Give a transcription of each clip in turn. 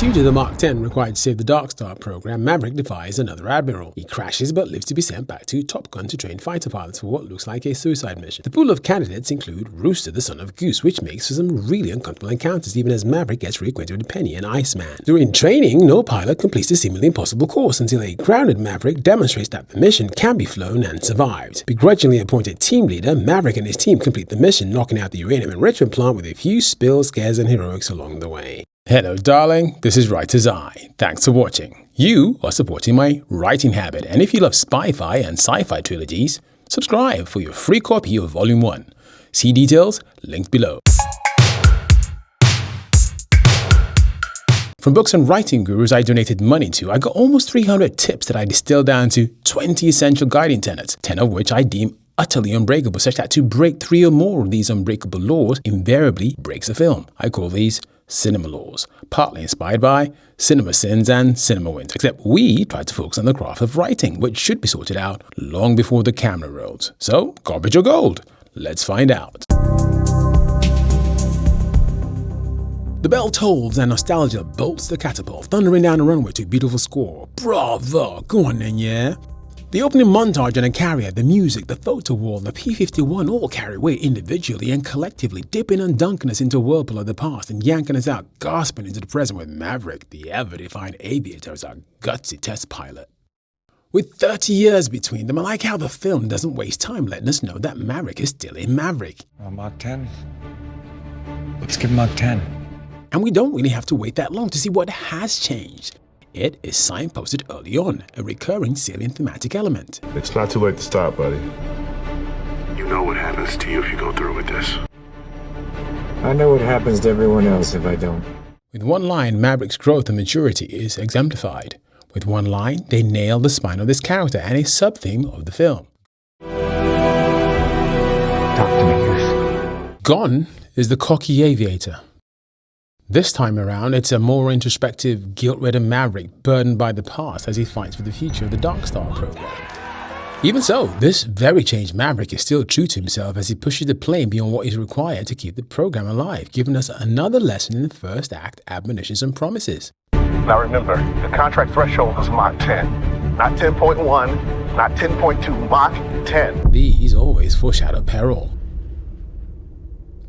Due to the Mark 10 required to save the Dark Star program, Maverick defies another admiral. He crashes but lives to be sent back to Top Gun to train fighter pilots for what looks like a suicide mission. The pool of candidates include Rooster, the son of Goose, which makes for some really uncomfortable encounters even as Maverick gets reacquainted with Penny and Iceman. During training, no pilot completes the seemingly impossible course until a grounded Maverick demonstrates that the mission can be flown and survived. Begrudgingly appointed team leader, Maverick and his team complete the mission, knocking out the uranium enrichment plant with a few spills, scares, and heroics along the way. Hello darling, this is Writerzeye. Thanks for watching. You are supporting my writing habit, and if you love spy-fi and sci-fi trilogies, subscribe for your free copy of Volume 1. See details linked below. From books and writing gurus I donated money to, I got almost 300 tips that I distilled down to 20 essential guiding tenets, 10 of which I deem utterly unbreakable, such that to break 3 or more of these unbreakable laws invariably breaks a film. I call these cinema laws, partly inspired by cinema sins and cinema wins, except we tried to focus on the craft of writing, which should be sorted out long before the camera rolls. So, garbage or gold? Let's find out. The bell tolls and nostalgia bolts the catapult, thundering down the runway to a beautiful score. Bravo! Go on then, yeah? The opening montage on a carrier, the music, the photo wall, the P-51 all carry weight individually and collectively, dipping and dunking us into a whirlpool of the past and yanking us out, gasping into the present with Maverick, the ever-defined aviator, as our gutsy test pilot. With 30 years between them, I like how the film doesn't waste time letting us know that Maverick is still a Maverick. Mach 10. Let's give Mach 10. And we don't really have to wait that long to see what has changed. It is signposted early on, a recurring salient thematic element. It's not too late to stop, buddy. You know what happens to you if you go through with this. I know what happens to everyone else if I don't. With one line, Maverick's growth and maturity is exemplified. With one line, they nail the spine of this character and a sub-theme of the film. Talk to me, Goose. Gun is the cocky aviator. This time around, it's a more introspective, guilt-ridden Maverick burdened by the past as he fights for the future of the Dark Star program. Even so, this very changed Maverick is still true to himself as he pushes the plane beyond what is required to keep the program alive, giving us another lesson in the first act, admonitions and promises. Now remember, the contract threshold is Mach 10. Not 10.1, not 10.2, Mach 10. These always foreshadow peril.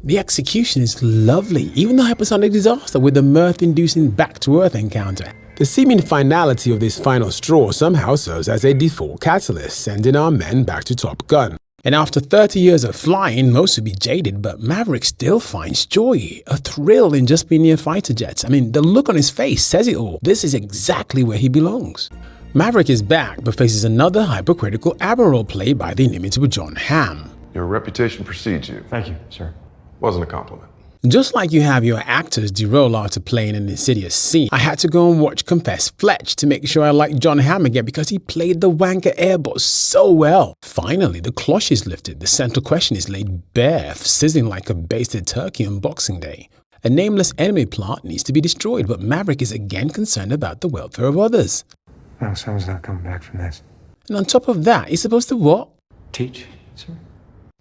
The execution is lovely, even the hypersonic disaster with the mirth-inducing back-to-earth encounter. The seeming finality of this final straw somehow serves as a default catalyst, sending our men back to Top Gun. And after 30 years of flying, most would be jaded, but Maverick still finds joy, a thrill in just being near fighter jets. I mean, the look on his face says it all. This is exactly where he belongs. Maverick is back, but faces another hypercritical admiral played by the inimitable John Hamm. Your reputation precedes you. Thank you, sir. Wasn't a compliment. Just like you have your actors de-roll after playing an insidious scene, I had to go and watch Confess Fletch to make sure I liked John Hamm again because he played the wanker airboss so well. Finally, the cloche is lifted, the central question is laid bare, sizzling like a basted turkey on Boxing Day. A nameless enemy plant needs to be destroyed, but Maverick is again concerned about the welfare of others. No, someone's not coming back from this. And on top of that, he's supposed to what? Teach, sir?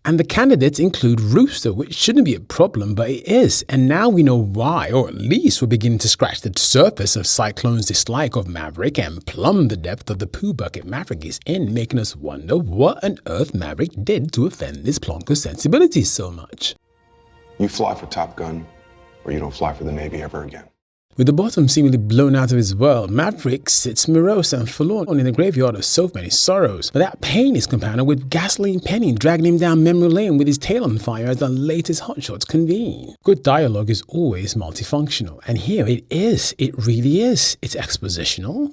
And the candidates include Rooster, which shouldn't be a problem, but it is. And now we know why, or at least we're beginning to scratch the surface of Cyclone's dislike of Maverick and plumb the depth of the poo bucket Maverick is in, making us wonder what on earth Maverick did to offend this plonker's sensibilities so much. You fly for Top Gun, or you don't fly for the Navy ever again. With the bottom seemingly blown out of his world, Maverick sits morose and forlorn in the graveyard of so many sorrows. But that pain is compounded with Gasoline Penny dragging him down memory lane with his tail on fire as the latest hotshots convene. Good dialogue is always multifunctional, and here it is. It really is. It's expositional,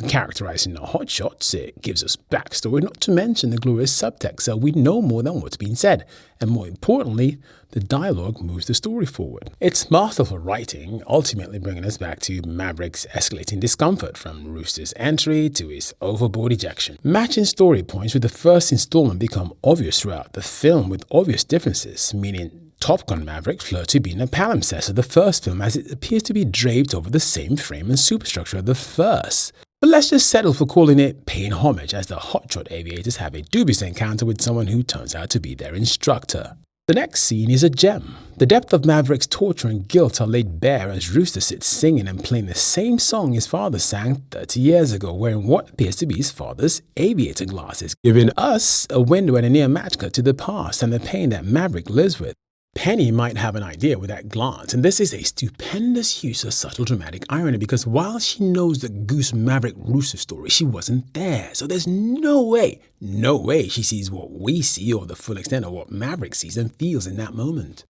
characterizing the hotshots. It gives us backstory, not to mention the glorious subtext, so we know more than what's been said. And more importantly, the dialogue moves the story forward. It's masterful writing, ultimately bringing us back to Maverick's escalating discomfort from Rooster's entry to his overboard ejection. Matching story points with the first installment become obvious throughout the film with obvious differences, meaning Top Gun Maverick flirts to being a palimpsest of the first film as it appears to be draped over the same frame and superstructure of the first. But let's just settle for calling it paying homage as the hotshot aviators have a dubious encounter with someone who turns out to be their instructor. The next scene is a gem. The depth of Maverick's torture and guilt are laid bare as Rooster sits singing and playing the same song his father sang 30 years ago, wearing what appears to be his father's aviator glasses, giving us a window and a near match cut to the past and the pain that Maverick lives with. Penny might have an idea with that glance, and this is a stupendous use of subtle dramatic irony because while she knows the Goose Maverick Rooster story, she wasn't there. So there's no way she sees what we see or the full extent of what Maverick sees and feels in that moment.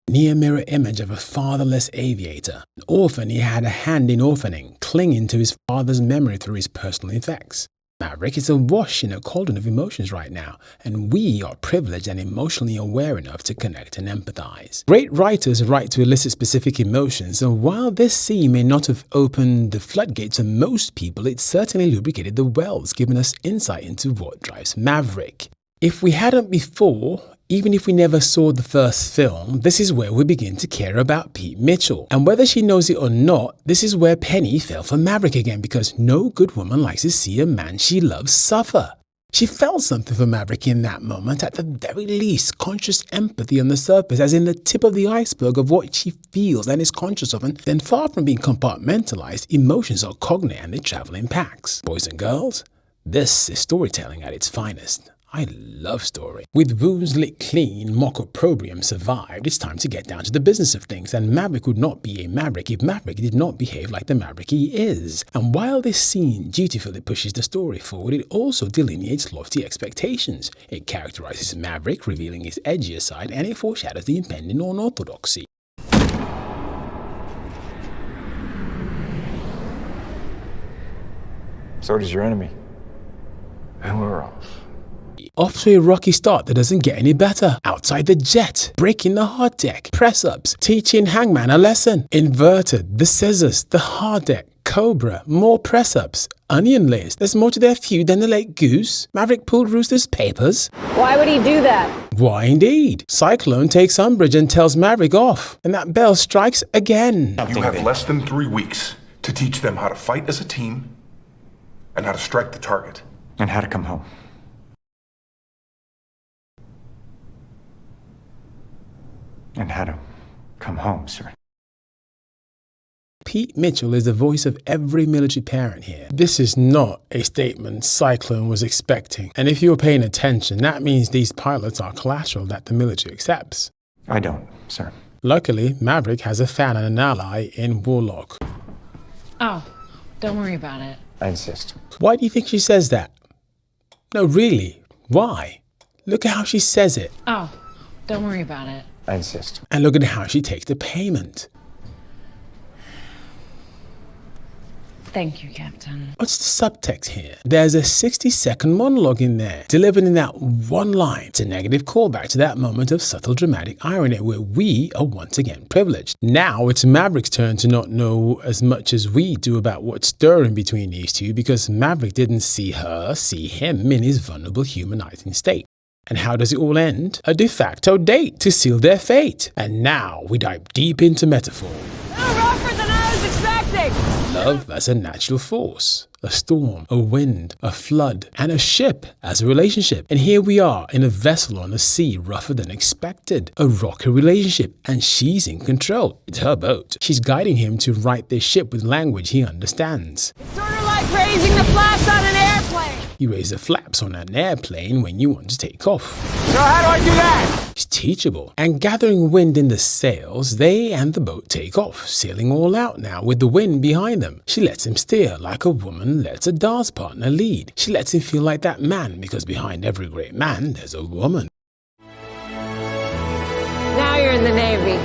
Near mirror image of a fatherless aviator, an orphan he had a hand in orphaning, clinging to his father's memory through his personal effects. Maverick is awash in a cauldron of emotions right now, and we are privileged and emotionally aware enough to connect and empathize. Great writers write to elicit specific emotions, and while this scene may not have opened the floodgates for most people, it certainly lubricated the wells, giving us insight into what drives Maverick. If we hadn't before, even if we never saw the first film, this is where we begin to care about Pete Mitchell. And whether she knows it or not, this is where Penny fell for Maverick again because no good woman likes to see a man she loves suffer. She felt something for Maverick in that moment, at the very least, conscious empathy on the surface, as in the tip of the iceberg of what she feels and is conscious of, and then far from being compartmentalized, emotions are cognate and they travel in packs. Boys and girls, this is storytelling at its finest. I love story. With wounds licked clean, mock opprobrium survived, it's time to get down to the business of things, and Maverick would not be a Maverick if Maverick did not behave like the Maverick he is. And while this scene dutifully pushes the story forward, it also delineates lofty expectations. It characterizes Maverick, revealing his edgier side, and it foreshadows the impending unorthodoxy. So does your enemy. And we're off. Off to a rocky start that doesn't get any better. Outside the jet, breaking the hard deck, press-ups, teaching Hangman a lesson. Inverted, the scissors, the hard deck, Cobra, more press-ups, onion layers. There's more to their feud than the late Goose. Maverick pulled Rooster's papers. Why would he do that? Why indeed? Cyclone takes umbrage and tells Maverick off. And that bell strikes again. You have less than 3 weeks to teach them how to fight as a team and how to strike the target. And how to come home. And how to come home, sir. Pete Mitchell is the voice of every military parent here. This is not a statement Cyclone was expecting. And if you're paying attention, that means these pilots are collateral that the military accepts. I don't, sir. Luckily, Maverick has a fan and an ally in Warlock. Oh, don't worry about it. I insist. Why do you think she says that? No, really, why? Look at how she says it. Oh, don't worry about it. I insist. And look at how she takes the payment. Thank you, Captain. What's the subtext here? There's a 60-second monologue in there, delivered in that one line. It's a negative callback to that moment of subtle dramatic irony where we are once again privileged. Now it's Maverick's turn to not know as much as we do about what's stirring between these two because Maverick didn't see her, see him in his vulnerable humanizing state. And how does it all end? A de facto date to seal their fate. And now we dive deep into metaphor. Rougher than I was expecting! Love as a natural force, a storm, a wind, a flood, and a ship as a relationship. And here we are in a vessel on a sea rougher than expected, a rocky relationship, and she's in control. It's her boat. She's guiding him to right this ship with language he understands. It's sort of like raising the flaps on an airplane. You raise the flaps on an airplane when you want to take off. So how do I do that? He's teachable. And gathering wind in the sails, they and the boat take off, sailing all out now with the wind behind them. She lets him steer like a woman lets a dance partner lead. She lets him feel like that man because behind every great man, there's a woman. Now you're in the Navy.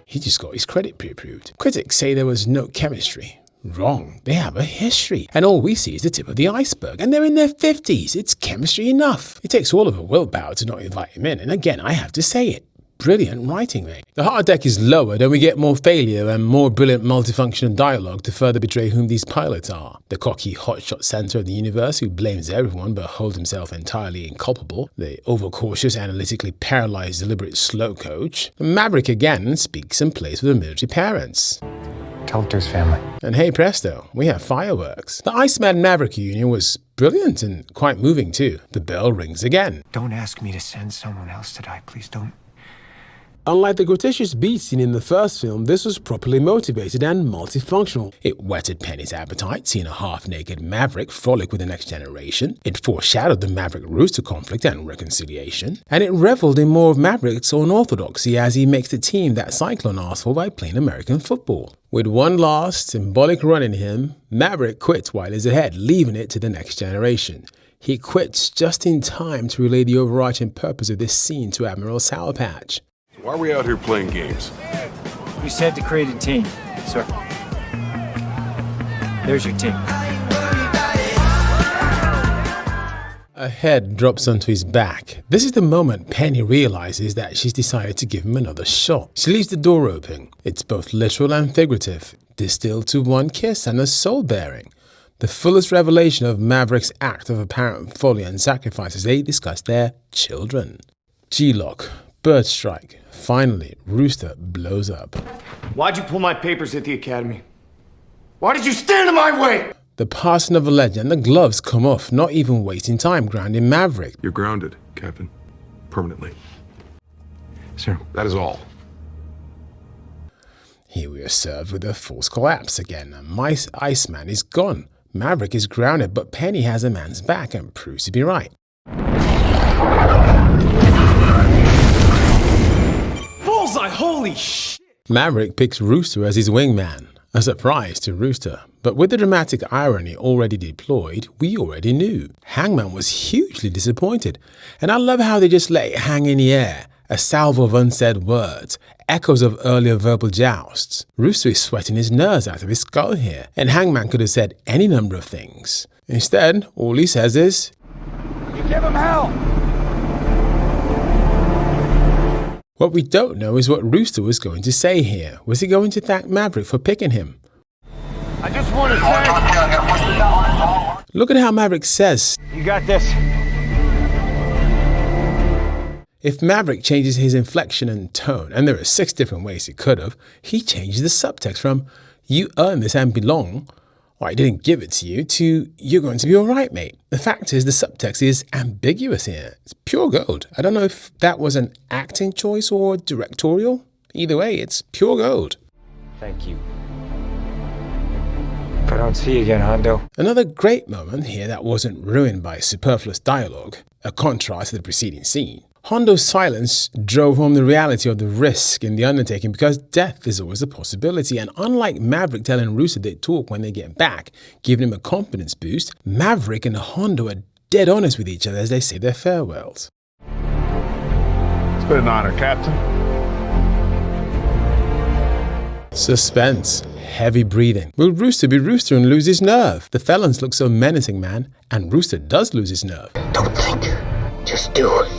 He just got his credit pre-approved. Critics say there was no chemistry. Wrong. They have a history. And all we see is the tip of the iceberg. And they're in their 50s. It's chemistry enough. It takes all of a willpower to not invite him in. And again, I have to say it. Brilliant writing, mate. The hard deck is lowered and we get more failure and more brilliant multifunctional dialogue to further betray whom these pilots are. The cocky hotshot center of the universe who blames everyone but holds himself entirely inculpable. The overcautious, analytically paralyzed, deliberate slow coach. Maverick again speaks and plays for the military parents. Tell it to his family. And hey presto, we have fireworks. The Iceman Maverick union was brilliant and quite moving too. The bell rings again. Don't ask me to send someone else to die. Please don't Unlike the gratuitous beat scene in the first film, this was properly motivated and multifunctional. It whetted Penny's appetite, seeing a half-naked Maverick frolic with the next generation. It foreshadowed the Maverick-Rooster conflict and reconciliation. And it reveled in more of Maverick's unorthodoxy as he makes the team that Cyclone asked for by playing American football. With one last symbolic run in him, Maverick quits while he's ahead, leaving it to the next generation. He quits just in time to relay the overarching purpose of this scene to Admiral Sour Patch. Why are we out here playing games? We said to create a team, sir. There's your team. A head drops onto his back. This is the moment Penny realizes that she's decided to give him another shot. She leaves the door open. It's both literal and figurative, distilled to one kiss and a soul-bearing. The fullest revelation of Maverick's act of apparent folly and sacrifice as they discuss their children. G-Lock, bird strike. Finally, Rooster blows up. Why'd you pull my papers at the academy? Why did you stand in my way? The passing of a legend, the gloves come off, not even wasting time grounding Maverick. You're grounded, Captain. Permanently. Sir. That is all. Here we are served with a false collapse again. Iceman is gone. Maverick is grounded, but Penny has a man's back and proves to be right. Bullseye, holy shit! Maverick picks Rooster as his wingman, a surprise to Rooster. But with the dramatic irony already deployed, we already knew. Hangman was hugely disappointed, and I love how they just let it hang in the air, a salvo of unsaid words, echoes of earlier verbal jousts. Rooster is sweating his nerves out of his skull here, and Hangman could have said any number of things. Instead, all he says is, You give him hell! What we don't know is what Rooster was going to say here. Was he going to thank Maverick for picking him? I just want to say... Look at how Maverick says. You got this. If Maverick changes his inflection and tone, and there are 6 different ways he could have, he changes the subtext from, you earn this and belong, or I didn't give it to you, to, you're going to be alright, mate. The fact is, the subtext is ambiguous here. It's pure gold. I don't know if that was an acting choice or directorial. Either way, it's pure gold. Thank you. If I don't see you again, Hondo. Another great moment here that wasn't ruined by superfluous dialogue, a contrast to the preceding scene. Hondo's silence drove home the reality of the risk in the undertaking because death is always a possibility, and unlike Maverick telling Rooster they talk when they get back, giving him a confidence boost, Maverick and Hondo are dead honest with each other as they say their farewells. It's been an honor, Captain. Suspense, heavy breathing. Will Rooster be Rooster and lose his nerve? The felons look so menacing, man, and Rooster does lose his nerve. Don't think, just do it.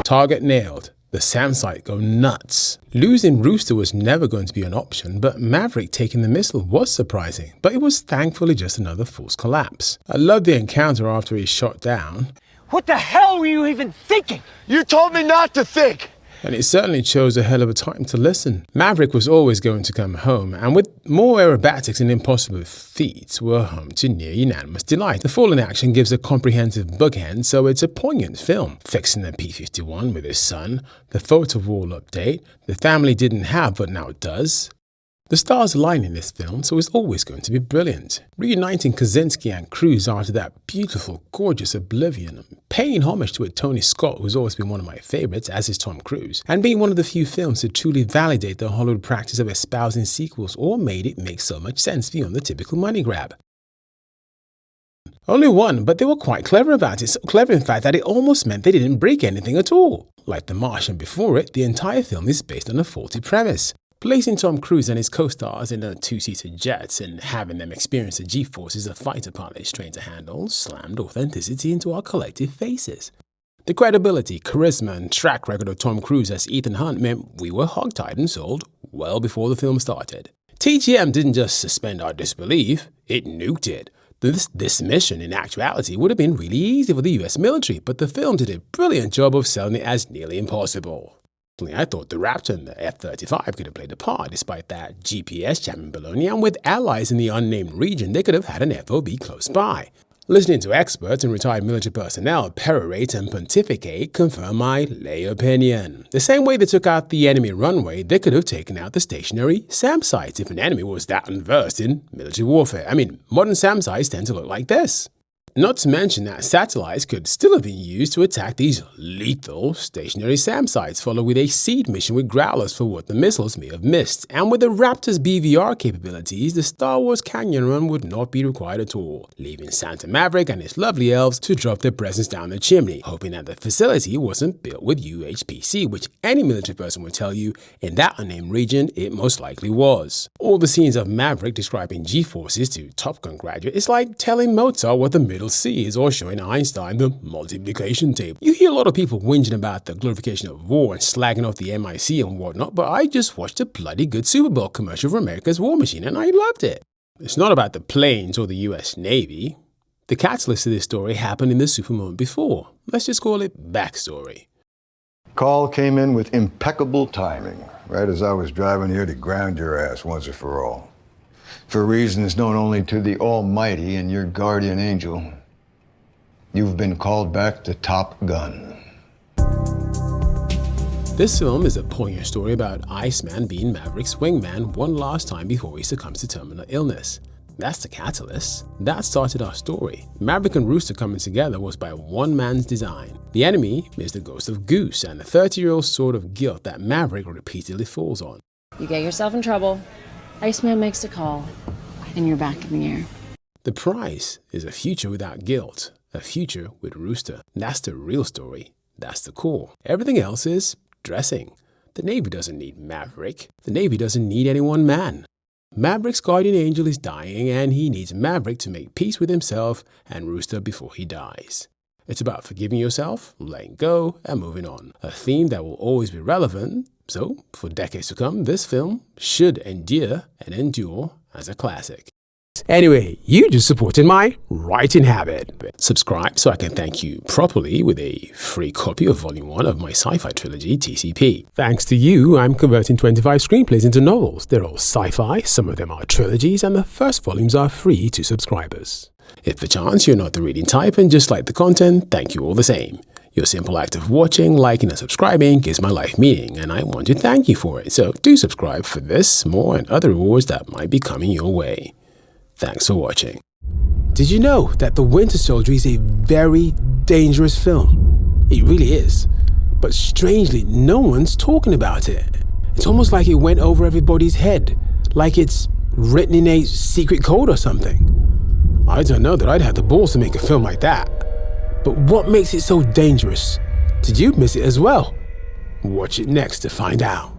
Target nailed. The SAM site go nuts. Losing Rooster was never going to be an option, but Maverick taking the missile was surprising, but it was thankfully just another false collapse. I loved the encounter after he's shot down. What the hell were you even thinking? You told me not to think! And it certainly chose a hell of a time to listen. Maverick was always going to come home, and with more aerobatics and impossible feats, were home to near unanimous delight. The fall in action gives a comprehensive bookend, so it's a poignant film. Fixing the P-51 with his son, the photo wall update, the family didn't have but now does. The stars align in this film, so it's always going to be brilliant. Reuniting Kaczynski and Cruise after that beautiful, gorgeous oblivion, paying homage to a Tony Scott who's always been one of my favorites, as is Tom Cruise, and being one of the few films to truly validate the Hollywood practice of espousing sequels or made it make so much sense beyond the typical money grab. Only one, but they were quite clever about it, so clever in fact that it almost meant they didn't break anything at all. Like The Martian before it, the entire film is based on a faulty premise. Placing Tom Cruise and his co-stars in a 2-seater jet and having them experience the G-forces a fighter pilot is trained to handle slammed authenticity into our collective faces. The credibility, charisma, and track record of Tom Cruise as Ethan Hunt meant we were hogtied and sold well before the film started. TGM didn't just suspend our disbelief, it nuked it. This mission, in actuality, would have been really easy for the US military, but the film did a brilliant job of selling it as nearly impossible. I thought the Raptor and the F-35 could have played a part despite that GPS jamming baloney, and with allies in the unnamed region, they could have had an FOB close by. Listening to experts and retired military personnel perorate and pontificate confirm my lay opinion. The same way they took out the enemy runway, they could have taken out the stationary SAM sites if an enemy was that unversed in military warfare. I mean, modern SAM sites tend to look like this. Not to mention that satellites could still have been used to attack these lethal stationary SAM sites, followed with a seed mission with Growlers for what the missiles may have missed. And with the Raptor's BVR capabilities, the Star Wars Canyon Run would not be required at all, leaving Santa Maverick and his lovely elves to drop their presents down the chimney, hoping that the facility wasn't built with UHPC, which any military person would tell you in that unnamed region it most likely was. All the scenes of Maverick describing G-forces to Top Gun graduate is like telling Mozart what the middle C is or showing Einstein the multiplication table. You hear a lot of people whinging about the glorification of war and slagging off the MIC and whatnot, but I just watched a bloody good Super Bowl commercial for America's War Machine and I loved it. It's not about the planes or the US Navy. The catalyst of this story happened in the super moment before. Let's just call it backstory. Call came in with impeccable timing, right as I was driving here to ground your ass once and for all. For reasons known only to the Almighty and your guardian angel, you've been called back to Top Gun. This film is a poignant story about Iceman being Maverick's wingman one last time before he succumbs to terminal illness. That's the catalyst. That started our story. Maverick and Rooster coming together was by one man's design. The enemy is the ghost of Goose and the 30-year-old sword of guilt that Maverick repeatedly falls on. You get yourself in trouble, Iceman makes a call, and you're back in the air. The price is a future without guilt, a future with Rooster. That's the real story. That's the core. Everything else is dressing. The Navy doesn't need Maverick. The Navy doesn't need any one man. Maverick's guardian angel is dying, and he needs Maverick to make peace with himself and Rooster before he dies. It's about forgiving yourself, letting go, and moving on. A theme that will always be relevant. So, for decades to come, this film should endure and endure as a classic. Anyway, you just supported my writing habit. Subscribe so I can thank you properly with a free copy of Volume 1 of my sci-fi trilogy, TCP. Thanks to you, I'm converting 25 screenplays into novels. They're all sci-fi, some of them are trilogies, and the first volumes are free to subscribers. If per chance you're not the reading type and just like the content, thank you all the same. Your simple act of watching, liking, and subscribing gives my life meaning, and I want to thank you for it. So do subscribe for this, more, and other rewards that might be coming your way. Thanks for watching. Did you know that The Winter Soldier is a very dangerous film? It really is. But strangely, no one's talking about it. It's almost like it went over everybody's head, like it's written in a secret code or something. I don't know that I'd have the balls to make a film like that. But what makes it so dangerous? Did you miss it as well? Watch it next to find out.